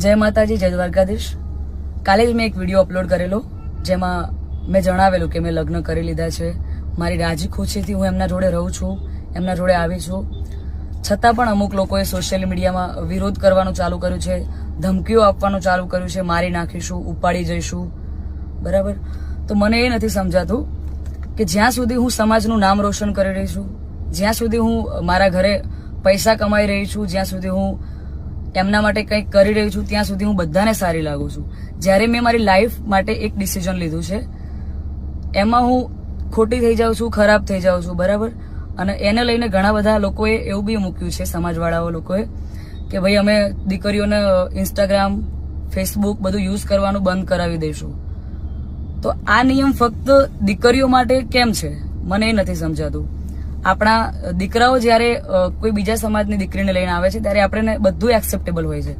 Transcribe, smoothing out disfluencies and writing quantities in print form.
જય માતાજી, જય દ્વારકાધીશ. કાલે જ મેં એક વિડીયો અપલોડ કરેલો જેમાં મેં જણાવેલું કે મેં લગ્ન કરી લીધા છે. મારી રાજી ખુશીથી હું એમના જોડે રહું છું, એમના જોડે આવી છું. છતાં પણ અમુક લોકોએ સોશિયલ મીડિયામાં વિરોધ કરવાનું ચાલુ કર્યું છે, ધમકીઓ આપવાનું ચાલુ કર્યું છે, મારી નાખીશું, ઉપાડી જઈશું. બરાબર? તો મને એ નથી સમજાતું કે જ્યાં સુધી હું સમાજનું નામ રોશન કરી રહી છું, જ્યાં સુધી હું મારા ઘરે પૈસા કમાઈ રહી છું, જ્યાં સુધી હું એમના માટે કંઈક કરી રહી છું, ત્યાં સુધી હું બધાને સારી લાગુ છું. જ્યારે મેં મારી લાઈફ માટે એક ડિસિઝન લીધું છે, એમાં હું ખોટી થઈ જાઉં છું, ખરાબ થઈ જાઉં છું. બરાબર? અને એને લઈને ઘણા બધા લોકોએ એવું બી મૂક્યું છે, સમાજવાળાઓ લોકોએ, કે ભાઈ અમે દીકરીઓને ઇન્સ્ટાગ્રામ, ફેસબુક બધું યુઝ કરવાનું બંધ કરાવી દઈશું. તો આ નિયમ ફક્ત દીકરીઓ માટે કેમ છે મને એ નથી સમજાતું. આપણા દીકરાઓ જ્યારે કોઈ બીજા સમાજની દીકરીને લઈને આવે છે ત્યારે આપણે બધું એક્સેપ્ટેબલ હોય છે.